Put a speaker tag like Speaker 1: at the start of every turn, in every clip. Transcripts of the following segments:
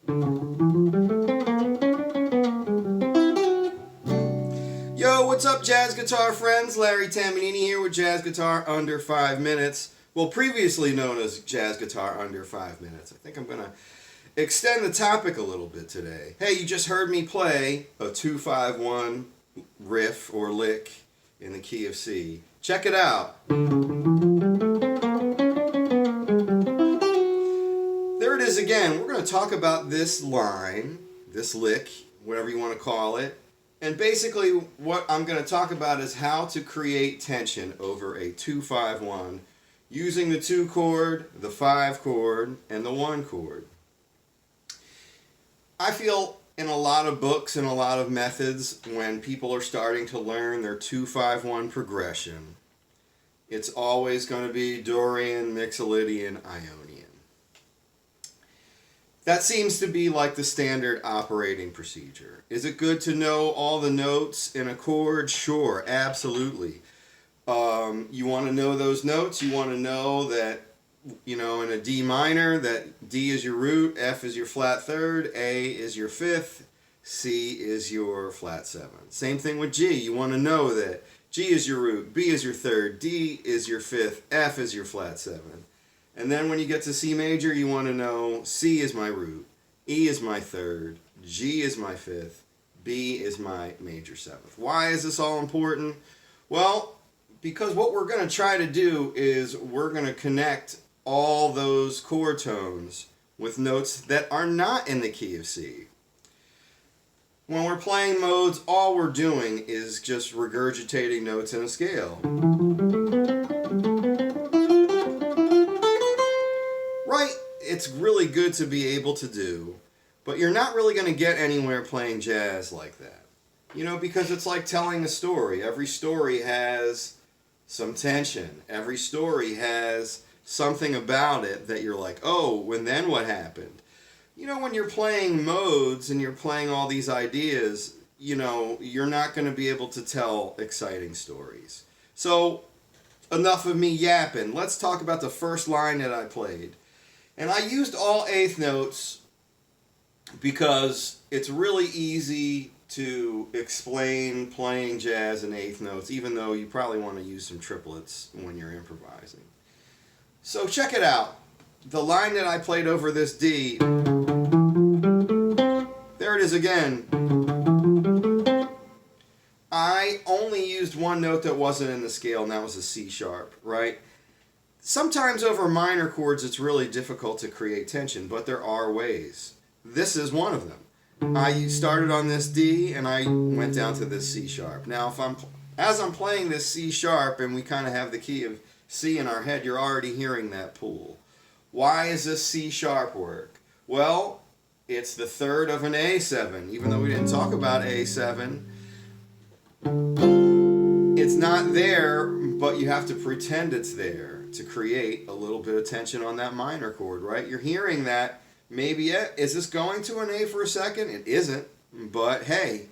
Speaker 1: Yo, what's up, jazz guitar friends? Larry Tamanini here with Jazz Guitar Under 5 Minutes. Well, previously known as Jazz Guitar Under 5 Minutes. I think I'm going to extend the topic a little bit today. Hey, you just heard me play a 2-5-1 riff or lick in the key of C. Check it out. There it is again. We're going to talk about this line, this lick, whatever you want to call it. And basically what I'm going to talk about is how to create tension over a 2-5-1 using the 2 chord, the 5 chord, and the 1 chord. I feel in a lot of books and a lot of methods when people are starting to learn their 2-5-1 progression, it's always going to be Dorian, Mixolydian, Ionian. That seems to be like the standard operating procedure. Is it good to know all the notes in a chord? Sure, absolutely. You want to know those notes. You want to know that, in a D minor, that D is your root, F is your flat third, A is your fifth, C is your flat seventh. Same thing with G. You want to know that G is your root, B is your third, D is your fifth, F is your flat seventh. And then when you get to C major, you want to know C is my root, E is my third, G is my fifth, B is my major seventh. Why is this all important? Well, because what we're going to try to do is we're going to connect all those chord tones with notes that are not in the key of C. When we're playing modes, all we're doing is just regurgitating notes in a scale. Right, it's really good to be able to do, but you're not really going to get anywhere playing jazz like that. Because it's like telling a story. Every story has some tension. Every story has something about it that you're like, oh, and then what happened? When you're playing modes and you're playing all these ideas, you're not going to be able to tell exciting stories. So, enough of me yapping. Let's talk about the first line that I played. And I used all eighth notes because it's really easy to explain playing jazz in eighth notes, even though you probably want to use some triplets when you're improvising. So check it out. The line that I played over this D, there it is again. I only used one note that wasn't in the scale, and that was a C sharp, right? Sometimes over minor chords it's really difficult to create tension, but there are ways. This is one of them. I started on this D and I went down to this C sharp. Now as I'm playing this C sharp and we kind of have the key of C in our head, you're already hearing that pull. Why is this C sharp work? Well, it's the third of an A7. Even though we didn't talk about A7, it's not there, but you have to pretend it's there to create a little bit of tension on that minor chord, right? You're hearing that. Maybe is this going to an A for a second? It isn't, but hey,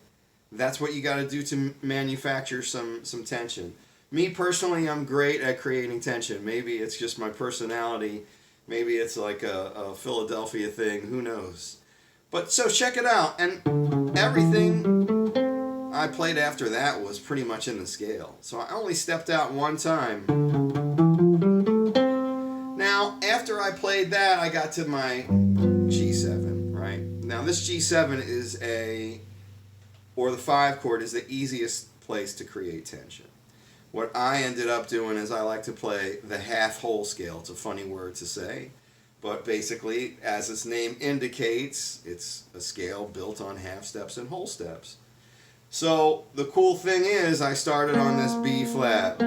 Speaker 1: that's what you got to do to manufacture some tension. Me personally, I'm great at creating tension. Maybe it's just my personality. Maybe it's like a Philadelphia thing. Who knows? But so check it out. And everything I played after that was pretty much in the scale. So I only stepped out one time. Now, after I played that, I got to my G7, right? Now, this G7 is the 5 chord is the easiest place to create tension. What I ended up doing is I like to play the half whole scale. It's a funny word to say, but basically, as its name indicates, it's a scale built on half steps and whole steps. So the cool thing is I started on this B flat.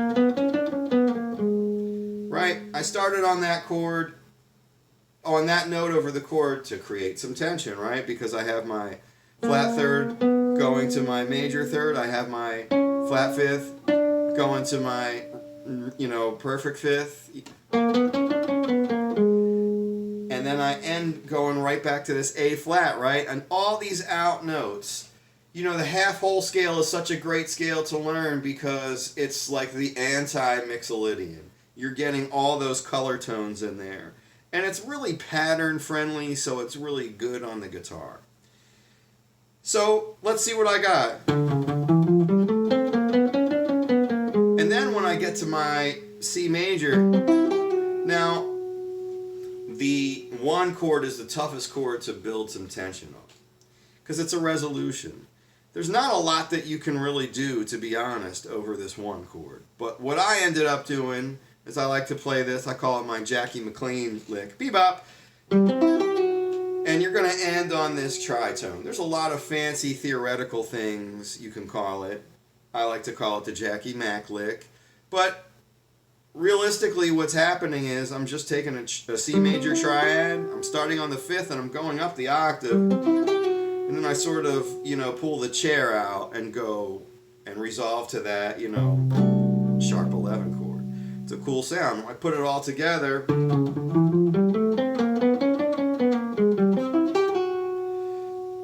Speaker 1: Right? I started on that chord, on that note over the chord to create some tension, right? Because I have my flat third going to my major third. I have my flat fifth going to my, perfect fifth. And then I end going right back to this A flat, right? And all these out notes. The half whole scale is such a great scale to learn because it's like the anti-Mixolydian. You're getting all those color tones in there. And it's really pattern friendly, so it's really good on the guitar. So let's see what I got. And then when I get to my C major, now the 1 chord is the toughest chord to build some tension on because it's a resolution. There's not a lot that you can really do, to be honest, over this 1 chord. But what I ended up doing is I like to play this. I call it my Jackie McLean lick. Bebop. And you're going to end on this tritone. There's a lot of fancy theoretical things you can call it. I like to call it the Jackie Mac lick. But realistically, what's happening is I'm just taking a C major triad. I'm starting on the 5th and I'm going up the octave. And then I sort of, pull the chair out and go and resolve to that, sharp 11 chord. It's a cool sound. When I put it all together,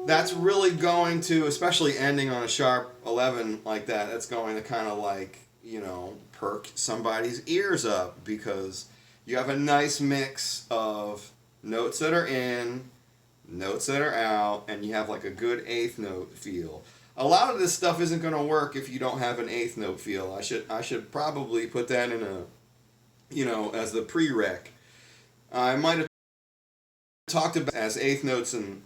Speaker 1: that's really going to, especially ending on a sharp 11 like that, that's going to kind of like, perk somebody's ears up because you have a nice mix of notes that are in, notes that are out, and you have like a good 8th note feel. A lot of this stuff isn't going to work if you don't have an 8th note feel. I should probably put that in a, as the prereq. I might have talked about as 8th notes in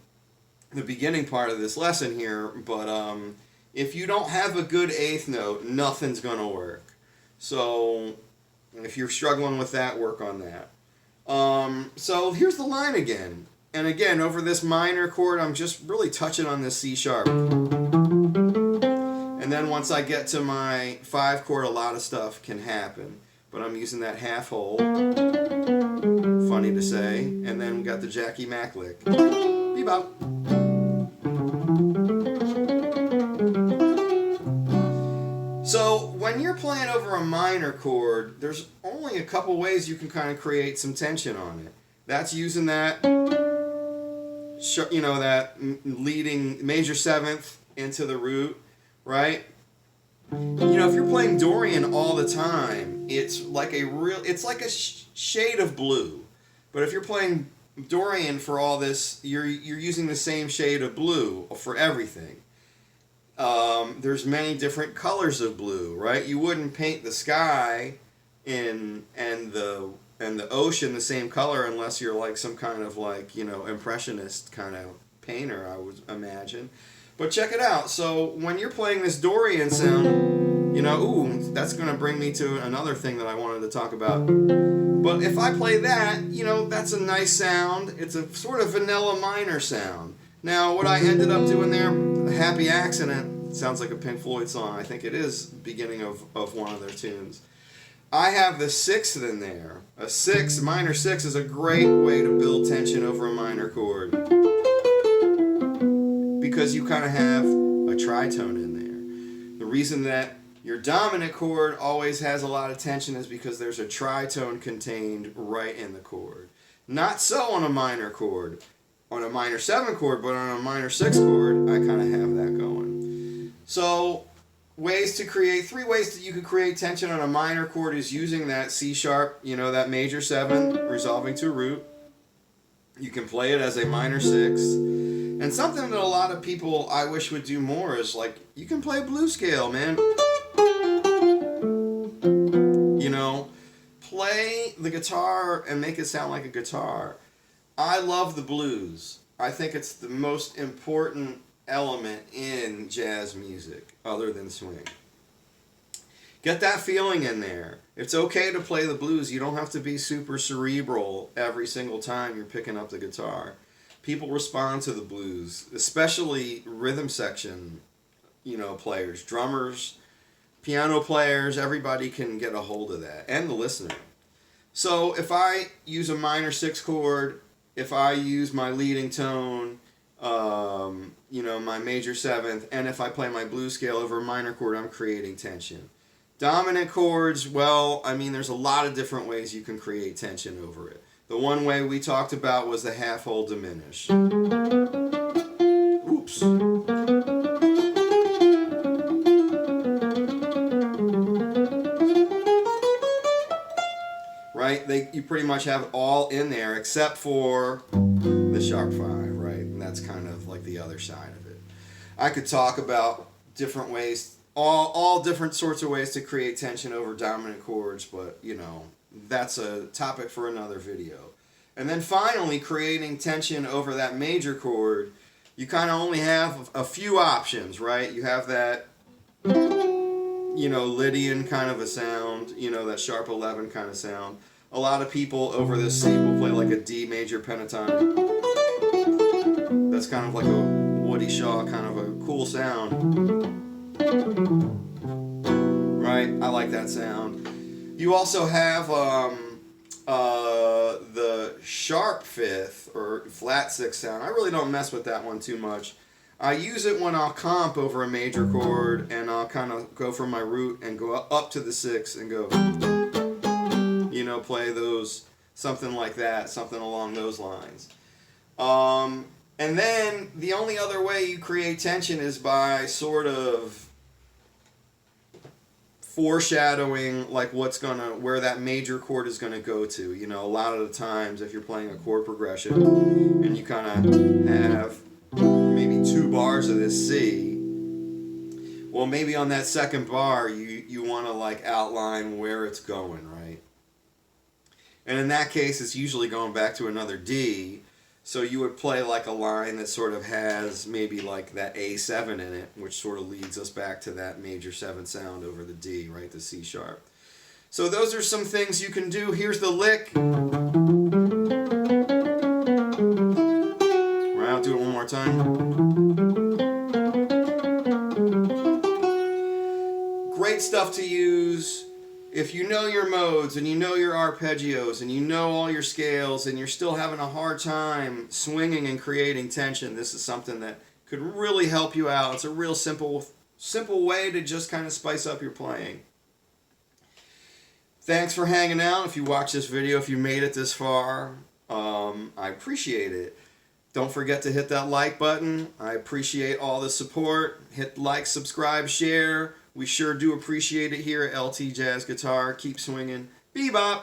Speaker 1: the beginning part of this lesson here, but if you don't have a good 8th note, nothing's going to work. So if you're struggling with that, work on that. So here's the line again. And again, over this minor chord, I'm just really touching on this C sharp. And then once I get to my 5 chord, a lot of stuff can happen. But I'm using that half hold. Funny to say. And then we got the Jackie Mac lick. Bebop. So when you're playing over a minor chord, there's only a couple ways you can kind of create some tension on it. That's using that, that leading major 7th into the root, right? If you're playing Dorian all the time, it's like a shade of blue. But if you're playing Dorian for all this, you're using the same shade of blue for everything. There's many different colors of blue, right? You wouldn't paint the sky and the ocean the same color unless you're like some kind of like, impressionist kind of painter, I would imagine. But check it out. So when you're playing this Dorian sound, that's going to bring me to another thing that I wanted to talk about. But if I play that, that's a nice sound. It's a sort of vanilla minor sound. Now, what I ended up doing there, a happy accident, sounds like a Pink Floyd song. I think it is beginning of one of their tunes. I have the 6th in there. A 6, minor 6 is a great way to build tension over a minor chord. Because you kind of have a tritone in there. The reason that your dominant chord always has a lot of tension is because there's a tritone contained right in the chord. Not so on a minor chord. On a minor 7 chord, but on a minor 6 chord, I kind of have that going. So, 3 ways that you could create tension on a minor chord is using that C sharp, that major 7, resolving to root. You can play it as a minor 6. And something that a lot of people I wish would do more is like, you can play blues scale, man. Play the guitar and make it sound like a guitar. I love the blues. I think it's the most important element in jazz music, other than swing. Get that feeling in there. It's okay to play the blues. You don't have to be super cerebral every single time you're picking up the guitar. People respond to the blues, especially rhythm section, players, drummers, piano players, everybody can get a hold of that, and the listener. So if I use a minor 6 chord, if I use my leading tone, my major 7th, and if I play my blues scale over a minor chord, I'm creating tension. Dominant chords, there's a lot of different ways you can create tension over it. The one way we talked about was the half hold diminish. Oops. Right? You you pretty much have it all in there except for the sharp 5, right? And that's kind of like the other side of it. I could talk about different ways, all different sorts of ways to create tension over dominant chords, but you know, that's a topic for another video. And then finally, creating tension over that major chord, you kind of only have a few options, right? You have that, you know, Lydian kind of a sound, you know, that sharp 11 kind of sound. A lot of people over this C will play like a D major pentatonic. That's kind of like a Woody Shaw kind of a cool sound. Right? I like that sound. You also have the sharp 5th or flat 6th sound. I really don't mess with that one too much. I use it when I'll comp over a major chord, and I'll kind of go from my root and go up to the 6th and go, you know, play those, something like that, something along those lines. And then the only other way you create tension is by sort of foreshadowing like where that major chord is gonna go to. You know, a lot of the times if you're playing a chord progression and you kind of have maybe 2 bars of this C, well, maybe on that second bar you want to like outline where it's going, right? And in that case, it's usually going back to another D. So you would play like a line that sort of has maybe like that A7 in it, which sort of leads us back to that major 7 sound over the D, right, the C sharp. So those are some things you can do. Here's the lick. Right, I'll do it one more time. Great stuff to use. If you know your modes and you know your arpeggios and you know all your scales and you're still having a hard time swinging and creating tension, this is something that could really help you out. It's a real simple way to just kind of spice up your playing. Thanks for hanging out. If you watched this video, if you made it this far, I appreciate it. Don't forget to hit that like button. I appreciate all the support. Hit like, subscribe, share. We sure do appreciate it here at LT Jazz Guitar. Keep swinging. Bebop!